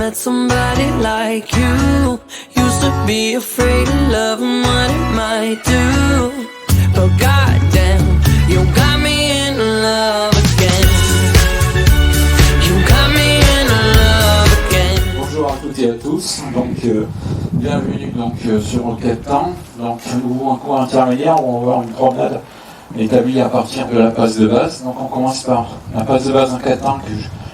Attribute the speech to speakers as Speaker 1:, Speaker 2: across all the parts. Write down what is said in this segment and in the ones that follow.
Speaker 1: met somebody like you. Used to be afraid of love and what it might do. But goddamn, you got me in love again. You got me in love again.
Speaker 2: Bonjour à toutes et à tous. Bienvenue sur le quai de temps. Nouveau un cours intermédiaire où on va voir une promenade établie à partir de la passe de base. Donc on commence par la passe de base en quai de temps que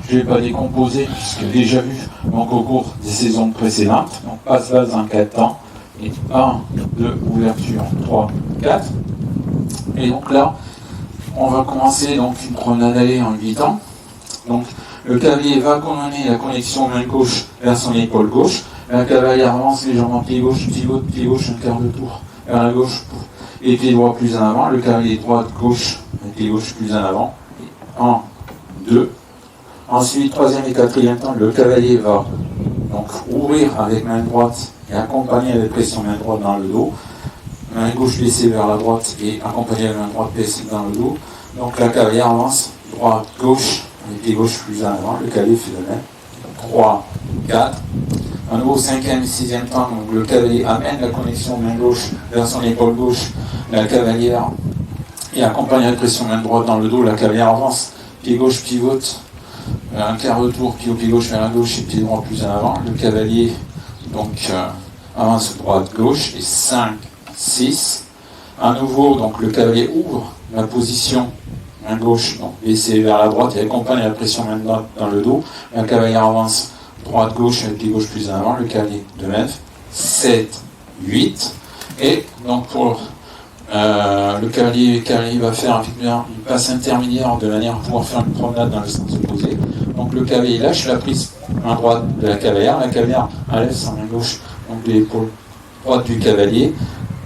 Speaker 2: je ne vais pas décomposer puisque déjà vu au cours des saisons précédentes. Donc passe base en quai de temps. Et 1, 2, ouverture, 3, 4. Et donc là, on va commencer une promenade allée en 8 temps. Donc le cavalier va coordonner la connexion main gauche vers son épaule gauche. La cavalière avance légèrement pied gauche, pied gauche, un quart de tour vers la gauche et pied droit plus en avant. Le cavalier droite, gauche, pied gauche plus en avant. 1, 2. Ensuite, troisième et quatrième temps, le cavalier va ouvrir avec main droite et accompagner avec pression main droite dans le dos. Main gauche baissée vers la droite et accompagner avec main droite baissée dans le dos. Donc la cavalière avance droite, gauche, pied gauche plus en avant. Le cavalier fait de même. 3, 4. À nouveau, cinquième et sixième temps, donc le cavalier amène la connexion main gauche vers son épaule gauche, la cavalière et accompagne avec pression main droite dans le dos. La cavalière avance, pied gauche pivote, un quart de tour, pied gauche vers la gauche et pied droit plus en avant. Le cavalier avance droite gauche et 5, 6. À nouveau, le cavalier ouvre la position main gauche, baissée vers la droite et accompagne la pression main droite dans le dos. La cavalière avance droite gauche avec pied gauche plus en avant, le cavalier de même, 7, 8. Et donc pour le cavalier va faire une passe intermédiaire de manière à pouvoir faire une promenade dans le sens opposé. Donc le cavalier lâche la prise main droite de la cavalière enlève sa main gauche, donc l'épaule droite du cavalier.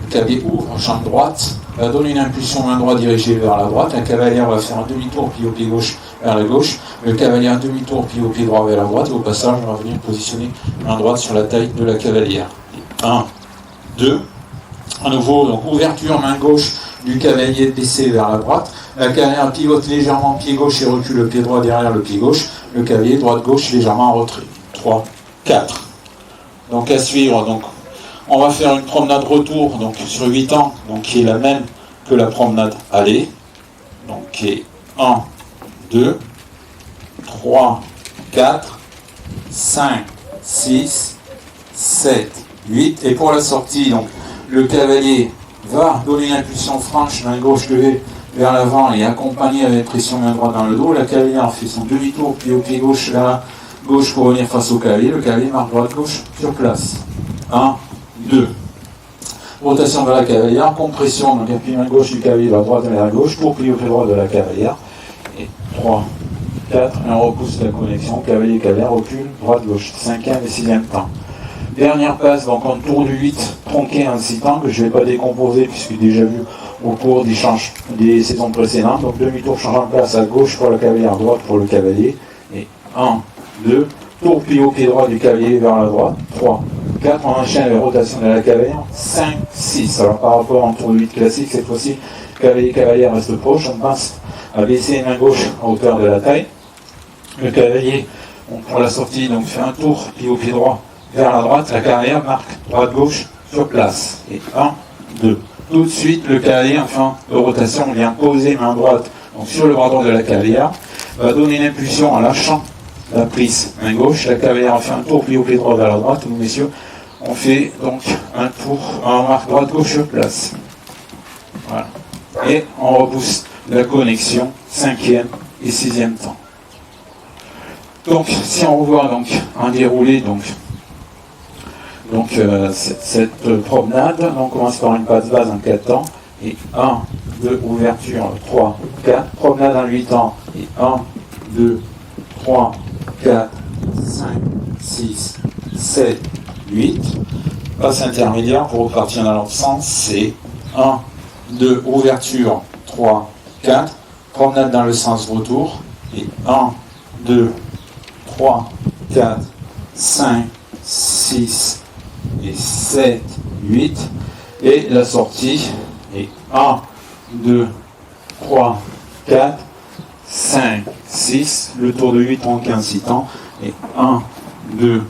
Speaker 2: Le cavalier ouvre jambe droite, va donner une impulsion main droite dirigée vers la droite. La cavalière va faire un demi-tour pied au pied gauche vers la gauche. Le cavalier un demi-tour pied au pied droit vers la droite. Et au passage, on va venir positionner main droite sur la taille de la cavalière. 1, 2. À nouveau, ouverture main gauche du cavalier baissé vers la droite. La cavalière pivote légèrement pied gauche et recule le pied droit derrière le pied gauche. Le cavalier droite-gauche légèrement en retrait. 3, 4. Donc à suivre, on va faire une promenade retour sur 8 temps, qui est la même que la promenade aller. Qui est 1, 2, 3, 4, 5, 6, 7, 8. Et pour la sortie, le cavalier va donner une impulsion franche, main gauche levée vers l'avant et accompagner avec pression main droite dans le dos. La cavalière fait son demi-tour, pied au pied gauche vers la gauche pour venir face au cavalier. Le cavalier marque droite-gauche sur place. 1, 2. Rotation vers la cavalière, compression, appui main gauche du cavalier vers la droite vers la gauche, pour plier au pied droit de la cavalière. Et 3, 4, et on repousse la connexion, cavalier-cavalière, recule, droite-gauche, cinquième et sixième temps. Dernière passe, en tour du 8, tronqué en 6 temps, que je ne vais pas décomposer, puisque déjà vu au cours des saisons précédentes. Donc demi-tour changeant de place à gauche pour la cavalière, droite pour le cavalier. Et 1, 2, tour pied au pied droit du cavalier vers la droite, 3, 4, on enchaîne la rotation de la cavalière, 5, 6. Alors par rapport à un tour de 8 classique, cette fois-ci, cavalier-cavalière reste proche, on passe à baisser main gauche à hauteur de la taille. Le cavalier, pour la sortie, fait un tour, pied au pied droit vers la droite, la cavalière marque droite-gauche sur place. Et 1, 2. Tout de suite, le cavalier, de rotation, vient poser main droite sur le bras droit de la cavalière, va donner une impulsion en lâchant la prise main gauche. La cavalière fait un tour, pied au pied droit vers la droite. Nous, messieurs, on fait un tour en marque droite-gauche sur place. Voilà. Et on repousse la connexion, cinquième et sixième temps. Si on revoit en déroulé, cette promenade, on commence par une passe base en 4 temps. Et 1, 2, ouverture, 3, 4. Promenade en 8 temps. Et 1, 2, 3, 4, 5, 6, 7, 8. Passe intermédiaire pour repartir dans l'autre sens, c'est 1, 2, ouverture, 3, 4. Promenade dans le sens retour. Et 1, 2, 3, 4, 5, 6 et 7, 8. Et la sortie est 1, 2, 3, 4, 5, 6. Le tour de 8 en 15 temps. Et 1, 2,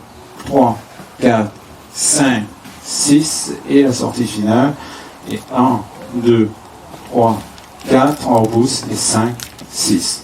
Speaker 2: 3, 4, 5, 6 et la sortie finale. Et 1, 2, 3, 4, on repousse et 5, 6.